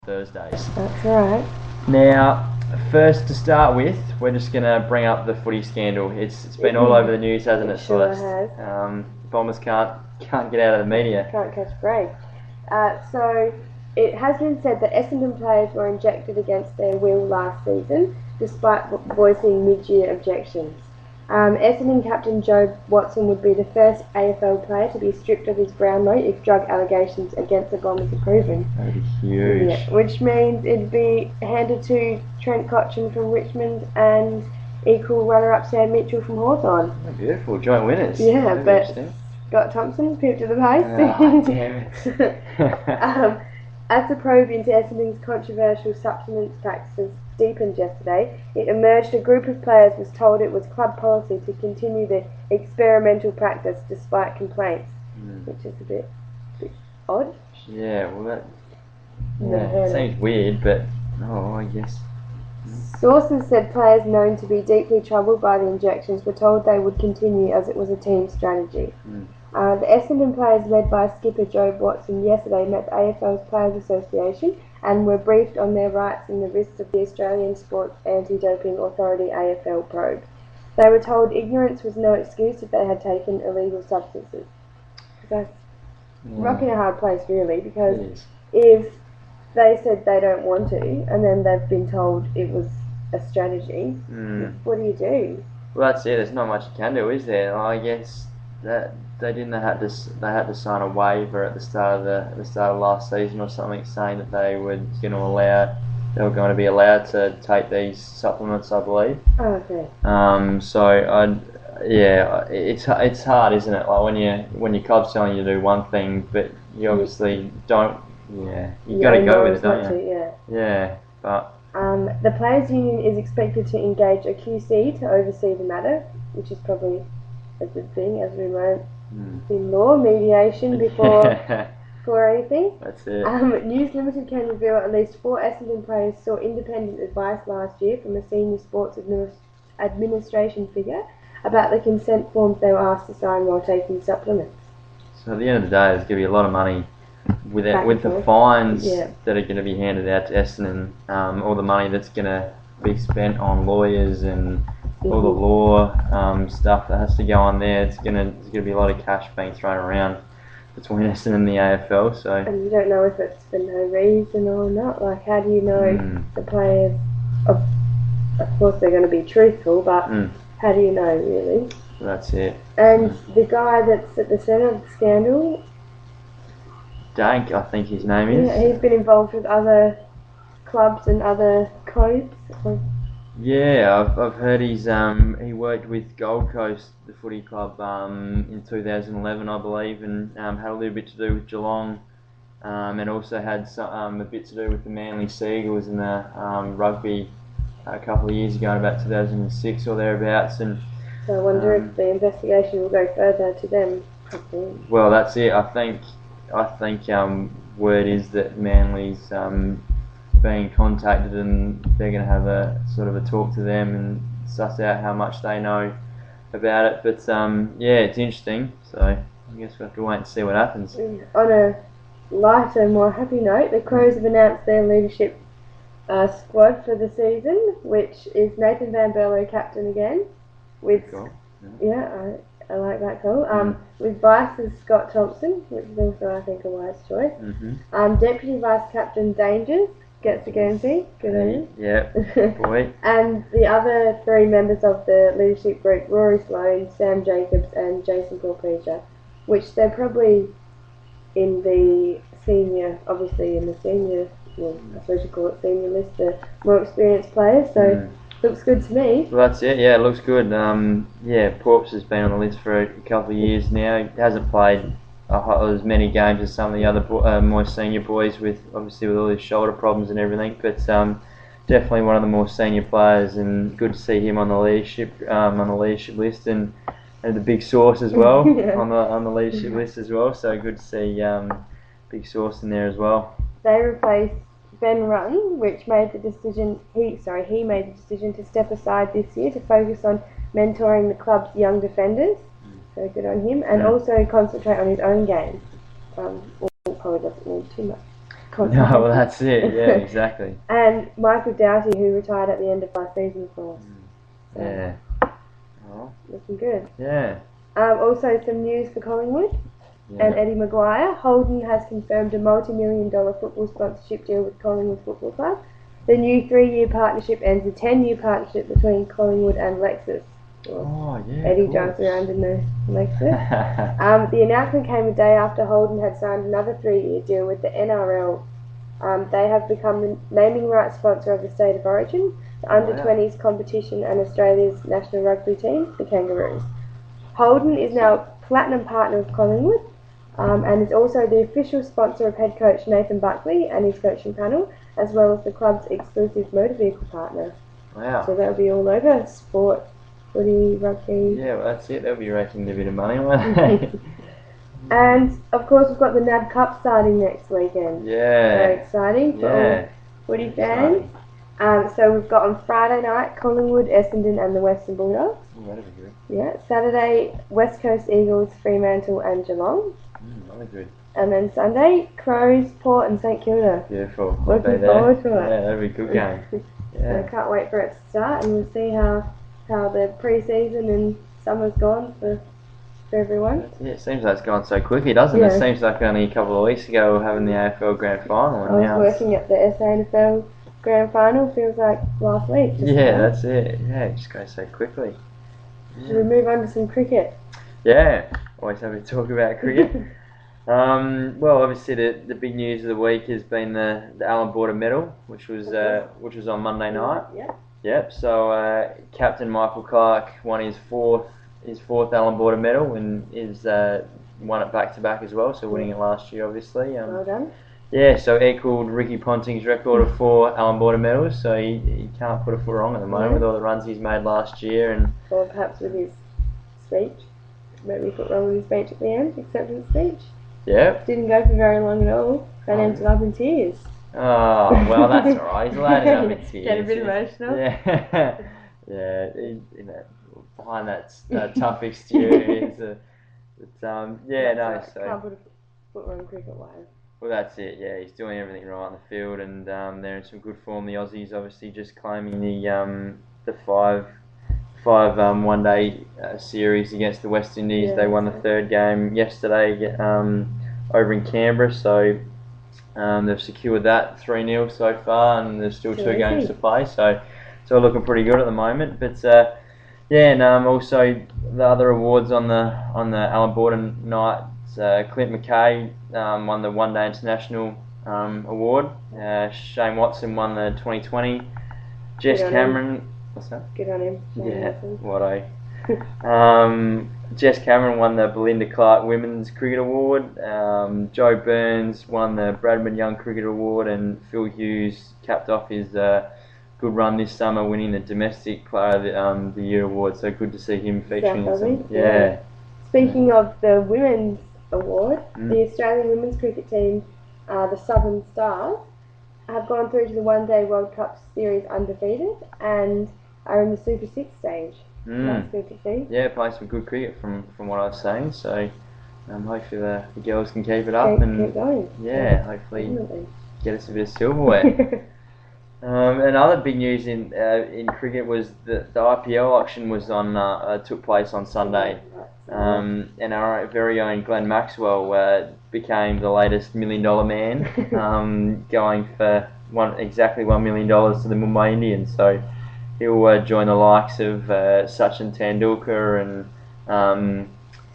Thursdays. That's right. Now, first to start with, we're just going to bring up the footy scandal. It's been all over the news, hasn't it, Sure Celeste? has. Bombers can't get out of the media. Can't catch a break. So it has been said that Essendon players were injected against their will last season, despite voicing mid-year objections. Essendon captain Joe Watson would be the first AFL player to be stripped of his Brownlow if drug allegations against the Bombers are proven. That'd be huge. Yeah, which means it'd be handed to Trent Cotchin from Richmond and equal runner-up Sam Mitchell from Hawthorn. Oh, beautiful, joint winners. Yeah, but Scott Thompson pipped to the post. Oh, damn it. As the probe into Essendon's controversial supplements practices deepened yesterday, it emerged a group of players was told it was club policy to continue the experimental practice despite complaints, which is a bit odd. Yeah, well that seems weird, but I guess. Sources said players known to be deeply troubled by the injections were told they would continue as it was a team strategy. The Essendon players, led by skipper Joe Watson, yesterday met the AFL's Players Association and were briefed on their rights and the risks of the Australian Sports Anti-Doping Authority AFL probe. They were told ignorance was no excuse if they had taken illegal substances. That's rocking a hard place, really, because if they said they don't want to and then they've been told it was a strategy, what do you do? Well, that's it. There's not much you can do, is there? I guess that they had to sign a waiver at the start of last season or something, saying that they were going to be allowed to take these supplements, I believe. Oh, okay. It's hard, isn't it? Like when your club's telling you to do one thing, but you obviously don't. Yeah, you got to go with it, don't you? Yeah, but. The Players' Union is expected to engage a QC to oversee the matter, which is probably a good thing, as we learned in law, mediation before anything. That's it. News Limited can reveal at least 4 Essendon players sought independent advice last year from a senior sports administration figure about the consent forms they were asked to sign while taking supplements. So at the end of the day, there's going to be a lot of money with the fines that are going to be handed out to Essendon, all the money that's going to be spent on lawyers and all the law stuff that has to go on there. It's going to be a lot of cash being thrown around between Essendon and the AFL. So. And you don't know if it's for no reason or not. Like, how do you know the players? Of course, they're going to be truthful, but how do you know, really? That's it. And the guy that's at the centre of the scandal, Dank, I think his name is. Yeah, he's been involved with other clubs and other codes. Yeah, I've heard he worked with Gold Coast, the footy club, in 2011, I believe, and had a little bit to do with Geelong, and also had a bit to do with the Manly Seagulls in the rugby a couple of years ago, in about 2006 or thereabouts. And so I wonder if the investigation will go further to them. Well, that's it. I think word is that Manly's being contacted and they're going to have a sort of a talk to them and suss out how much they know about it. But it's interesting. So I guess we have to wait and see what happens. On a lighter, more happy note, the Crows have announced their leadership squad for the season, which is Nathan Van Berlo captain again. With I like that call. With vice is Scott Thompson, which is also, I think, a wise choice. Deputy vice captain Dangers gets the Guernsey. Good on you. Yeah, boy. And the other 3 members of the leadership group, Rory Sloane, Sam Jacobs, and Jason Corpeja, which they're probably in the senior, well, I suppose you call it senior list, the more experienced players. So. Looks good to me. Well, that's it. Yeah, it looks good. Porps has been on the list for a couple of years now. He hasn't played as many games as some of the other more senior boys, with all his shoulder problems and everything. But definitely one of the more senior players, and good to see him on the leadership list, and the big source as well on the leadership list as well. So good to see big source in there as well. They replaced Ben Rutten, which made the decision. He made the decision to step aside this year to focus on mentoring the club's young defenders. So good on him, and also concentrate on his own game. Probably doesn't need too much. constantly. No, well, that's it. Yeah, exactly. And Michael Doughty, who retired at the end of last season for us. So, Yeah. Oh, looking good. yeah. Also, some news for Collingwood and Yeah. Eddie Maguire. Holden has confirmed a multi-million-dollar football sponsorship deal with Collingwood Football Club. The new 3-year partnership ends a 10-year partnership between Collingwood and Lexus. Oh, yeah. Eddie of drives course. around in the Lexus. The announcement came a day after Holden had signed another 3-year deal with the NRL. They have become the naming rights sponsor of the State of Origin, the under-20s competition, and Australia's national rugby team, the Kangaroos. Holden is now a platinum partner of Collingwood, and is also the official sponsor of head coach Nathan Buckley and his coaching panel, as well as the club's exclusive motor vehicle partner. Wow. So that'll be all over sport, footy, rugby. Yeah, well, that's it. They'll be raking a bit of money, won't they? And of course, we've got the NAB Cup starting next weekend. Yeah. Very exciting for all footy fans. So we've got on Friday night Collingwood, Essendon, and the Western Bulldogs. Oh, that'll be good. Yeah. Saturday, West Coast Eagles, Fremantle, and Geelong. That'll be good. And then Sunday, Crows, Port, and St Kilda. Beautiful. Looking forward to it. Yeah, that'll be a good game. So Yeah. I can't wait for it to start, and we'll see how the pre-season and summer's gone for everyone. Yeah, it seems like it's gone so quickly, doesn't it? Yeah. It seems like only a couple of weeks ago we were having the AFL Grand Final, and I now was working at the SANFL Grand Final, feels like last week. yeah, that's it. Yeah, it just goes so quickly. Should we move on to some cricket? Yeah, always happy to talk about cricket. Well, obviously the big news of the week has been the Allan Border Medal, which was on Monday night. Yeah. Yep. So Captain Michael Clark won his fourth Allan Border Medal, and is won it back to back as well. So winning it last year, obviously. Well done. Yeah, so equaled Ricky Ponting's record of 4 Allan Border medals. So he can't put a foot wrong at the moment with all the runs he's made last year, and Or perhaps with his speech. Maybe he put wrong with his speech at the end, acceptance speech. yeah. Didn't go for very long at all. Then ended up in tears. Oh, well, that's alright. He's allowed to have in tears. Get a bit emotional. Yeah. Yeah, behind that tough exterior. Yeah, no, so... Can't put a foot wrong cricket-wise. Well, that's it. Yeah, he's doing everything right on the field, and they're in some good form. The Aussies obviously just claiming the five one-day series against the West Indies. Yeah, they won the third game yesterday over in Canberra, so they've secured that 3-0 so far, and there's still 2 games to play. So it's all looking pretty good at the moment. But yeah, and also the other awards on the Allan Border night. Clint McKay won the One Day International award. Shane Watson won the 2020. Jess Cameron, what's that? Good on him. Yeah, what Jess Cameron won the Belinda Clark Women's Cricket Award. Joe Burns won the Bradman Young Cricket Award, and Phil Hughes capped off his good run this summer, winning the Domestic Player of the Year award. So good to see him featuring in some. Yeah. Speaking of the Women's Award, the Australian women's cricket team, the Southern Stars, have gone through to the One Day World Cup series undefeated and are in the Super 6 stage. That's good to see. Yeah, playing some good cricket from what I was saying. So hopefully the girls can keep it up and keep going. Yeah, hopefully definitely get us a bit of silverware. And other big news in cricket was the IPL auction was took place on Sunday, and our very own Glenn Maxwell became the latest $1 million man, going for exactly $1 million to the Mumbai Indians. So he'll join the likes of Sachin Tendulkar and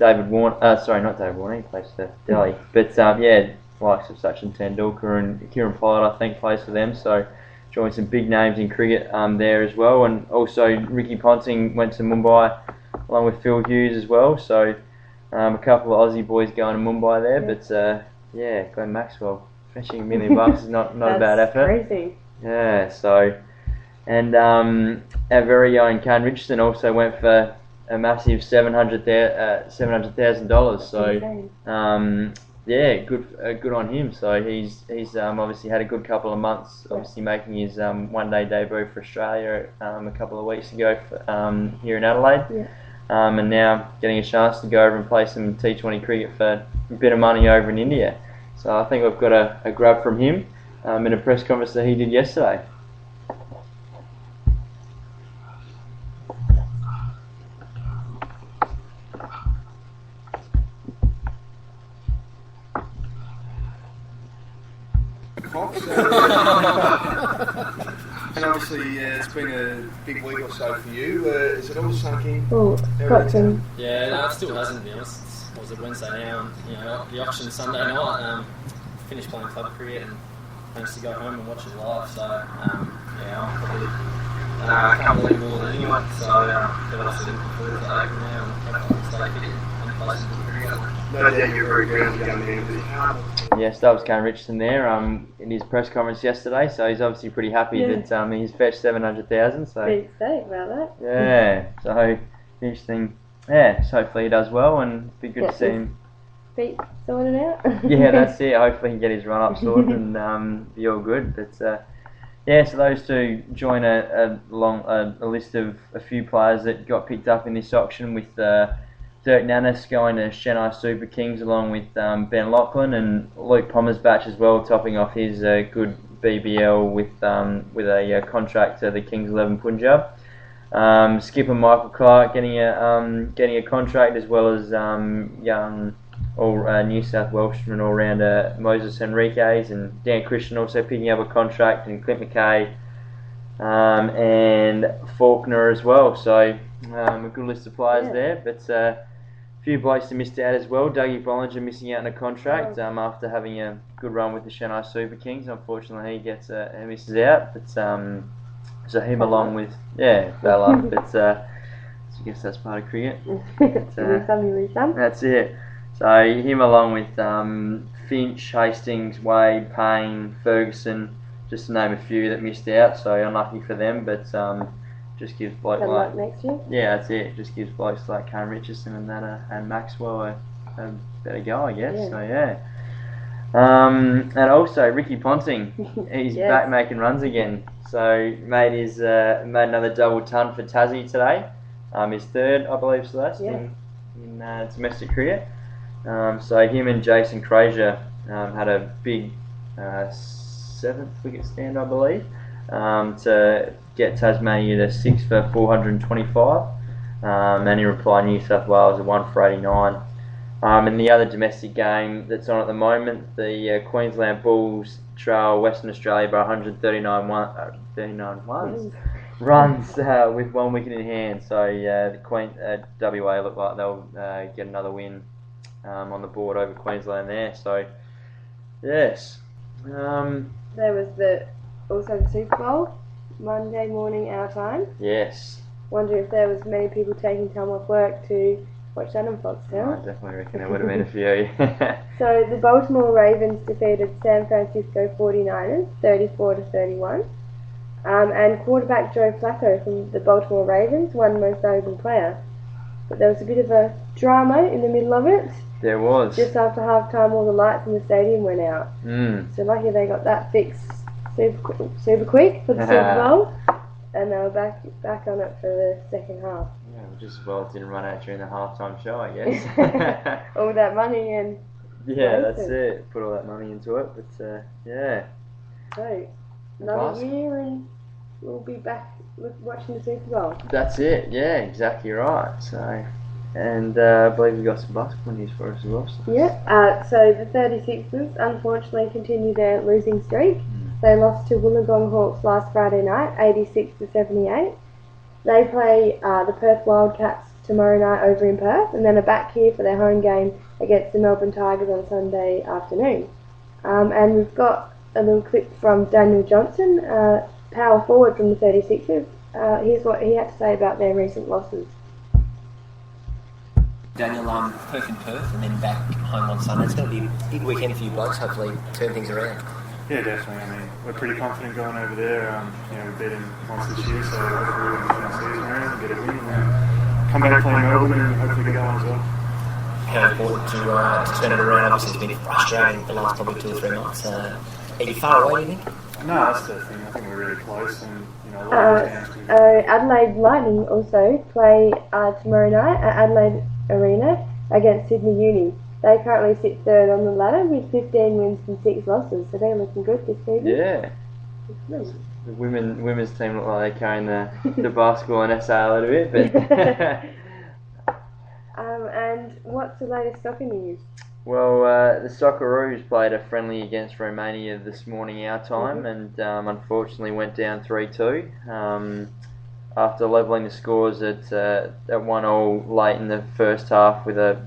David Warner. Sorry, not David Warner. He plays for Delhi, but yeah, likes of Sachin Tendulkar and Kieran Pollard, I think, plays for them. So joined some big names in cricket there as well, and also Ricky Ponting went to Mumbai along with Phil Hughes as well. So a couple of Aussie boys going to Mumbai there, but yeah, Glenn Maxwell fetching $1 million is not a bad effort. Crazy. Yeah, so and our very own Kane Richardson also went for a massive $700,000. So yeah, good on him. So he's obviously had a good couple of months, obviously making his one-day debut for Australia a couple of weeks ago here in Adelaide, and now getting a chance to go over and play some T20 cricket for a bit of money over in India. So I think we've got a grab from him in a press conference that he did yesterday. And obviously, it's been a big week or so for you. Is it all sunk in? Oh, got some. Yeah, no, it still hasn't, to be honest. It was a Wednesday now, and the auction Sunday night. Finished playing club cricket and managed to go home and watch it live. So, yeah, I'm probably can't believe more than anyone. So, obviously looking forward to that over now and hopefully stay fit and play some good cricket. No doubt you're very grounded young man. Yes, that was Kane Richardson there in his press conference yesterday, so he's obviously pretty happy that he's fetched 700,000. So Big stake about that. yeah, so interesting. Yeah, so hopefully he does well and it'd be good to see him. Feet sorted out. Yeah, that's it. Hopefully he can get his run up sorted and be all good. But yeah, so those two join a list of a few players that got picked up in this auction with Dirk Nannis going to Chennai Super Kings along with Ben Lachlan and Luke Palmer's batch as well, topping off his good BBL with a contract to the Kings 11 Punjab. Skipper Michael Clark getting a contract, as well as young New South Welshman all-rounder Moses Henriquez, and Dan Christian also picking up a contract, and Clint McKay and Faulkner as well. So a good list of players there, but a few blokes that missed out as well. Dougie Bollinger missing out on a contract after having a good run with the Chennai Super Kings. Unfortunately, he misses out, but so him along with Bella, but I guess that's part of cricket. That's it. So him along with Finch, Hastings, Wade, Payne, Ferguson, just to name a few that missed out. So unlucky for them, but just gives blokes like next year. Yeah, that's it. Just gives blokes like Kane Richardson and and Maxwell a better go, I guess. Yeah. So yeah. And also Ricky Ponting, he's back making runs again. So made another double ton for Tassie today. His third, I believe, Celeste, in domestic cricket. So him and Jason Frazier had a big 7th wicket stand, I believe, to get Tasmania to 6 for 425. And he replied New South Wales at 1 for 89. And the other domestic game that's on at the moment, the Queensland Bulls trail Western Australia by 139 runs with 1 wicket in hand. So the WA look like they'll get another win on the board over Queensland there. So yes. There was also the Super Bowl, Monday morning our time. Yes. Wonder if there was many people taking time off work to watch that on Foxtel. I definitely reckon there would have been a few. So the Baltimore Ravens defeated San Francisco 49ers 34-31. And quarterback Joe Flacco from the Baltimore Ravens won Most Valuable Player. But there was a bit of a drama in the middle of it. There was. Just after half-time, all the lights in the stadium went out. So lucky they got that fixed super quick for the Super Bowl. And they were back on it for the second half. Yeah, just as well it didn't run out during the halftime show, I guess. All that money and... Yeah, that's it. Put all that money into it, but yeah. So, another year and we'll be back watching the Super Bowl. That's it, yeah, exactly right. So, and I believe we've got some basketball news for us as well. So. Yeah, so the 36ers unfortunately continue their losing streak. They lost to Wollongong Hawks last Friday night, 86-78. They play the Perth Wildcats tomorrow night over in Perth, and then are back here for their home game against the Melbourne Tigers on Sunday afternoon. And we've got a little clip from Daniel Johnson, power forward from the 36ers. Here's what he had to say about their recent losses. Daniel, Perth in Perth and then back home on Sunday. It's going to be a big weekend for you blokes, hopefully turn things around. Yeah, definitely. I mean, we're pretty confident going over there. We've beaten once this year, so hopefully we can turn the season around and get a win and come back and play Melbourne and hopefully get going as well. How important to turn it around? Obviously it's been frustrating the last probably 2 or 3 months. Are you far away, do you think? No, that's the thing. I think we're really close and a lot of these games Adelaide Lightning also play tomorrow night at Adelaide Arena against Sydney Uni. They currently sit third on the ladder with 15 wins and 6 losses, so they're looking good this season. Yeah. The women's team look like they're carrying the basketball and SA a little bit, but and what's the latest soccer news? well, the Socceroos played a friendly against Romania this morning our time, and unfortunately went down 3-2 after levelling the scores at 1-1 late in the first half with a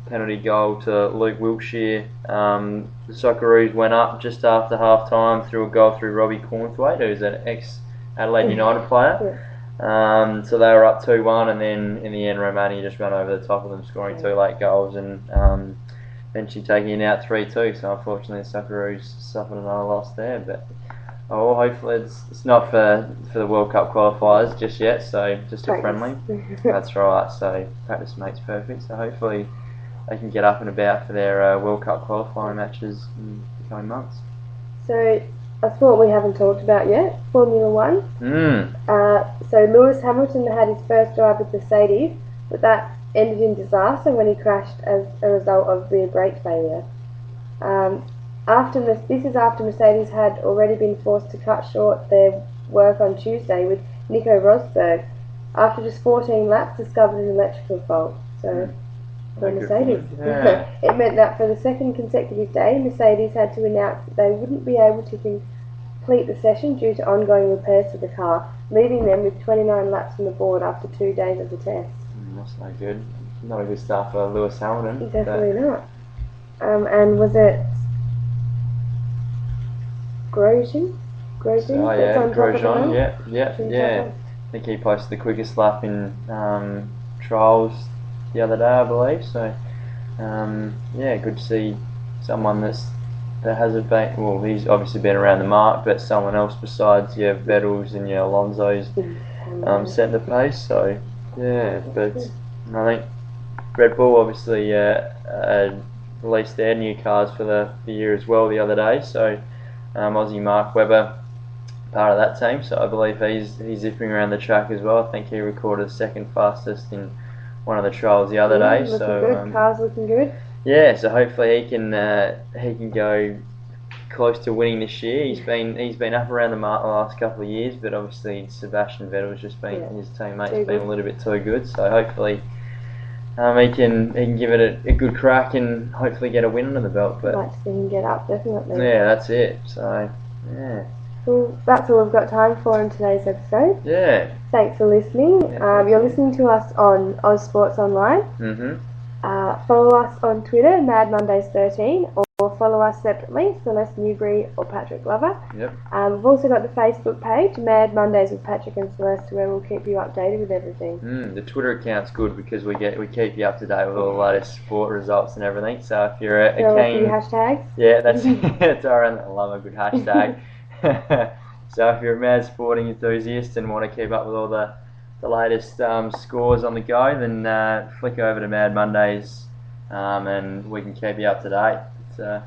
penalty goal to Luke Wiltshire. The Socceroos went up just after half time through a goal through Robbie Cornthwaite, who's an ex-Adelaide United player. So they were up 2-1, and then in the end Romania just ran over the top of them, scoring 2 late goals and eventually taking it out 3-2. So unfortunately the Socceroos suffered another loss there, but hopefully it's not for the World Cup qualifiers just yet, so just a friendly. That's right, so practice makes perfect, so hopefully they can get up and about for their World Cup qualifying matches in the coming months. So a sport we haven't talked about yet, Formula 1. So Lewis Hamilton had his first drive with Mercedes, but that ended in disaster when he crashed as a result of rear brake failure. This is after Mercedes had already been forced to cut short their work on Tuesday with Nico Rosberg after just 14 laps discovered an electrical fault. So for Mercedes, it meant that for the second consecutive day, Mercedes had to announce that they wouldn't be able to complete the session due to ongoing repairs to the car, leaving them with 29 laps on the board after 2 days of the test. That's no good. Not a good start for Lewis Hamilton. Definitely not. And was it Grosjean? Grosjean, yeah. I think he posted the quickest lap in trials the other day, I believe. So, good to see someone that hasn't been. Well, he's obviously been around the mark, but someone else besides your Vettels and your Alonso's set the pace. So, yeah, but I think Red Bull obviously released their new cars for the year as well the other day. So, Aussie Mark Webber, part of that team, so I believe he's zipping around the track as well. I think he recorded second fastest in one of the trials the other day. Looking So good. Car's looking good. Yeah, so hopefully he can go close to winning this year. He's been up around the mark the last couple of years, but obviously Sebastian Vettel's just been his teammate's been a little bit too good. So hopefully he can give it a good crack and hopefully get a win under the belt. But I'd like to see him get up, definitely. Yeah, that's it. So yeah. Well, that's all we've got time for in today's episode. Yeah. Thanks for listening. You're listening to us on Oz Sports Online. Follow us on Twitter, MadMondays13, or follow us separately, Celeste Newbury or Patrick Glover. Yep. We've also got the Facebook page, Mad Mondays with Patrick and Celeste, where we'll keep you updated with everything. The Twitter account's good because we keep you up to date with all the latest sport results and everything. So if you're a keen, hashtags. Yeah, that's alright. I love a good hashtag. So if you're a mad sporting enthusiast and want to keep up with all the latest scores on the go, then flick over to Mad Mondays and we can keep you up to date. So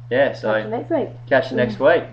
catch you next week. Catch you next week.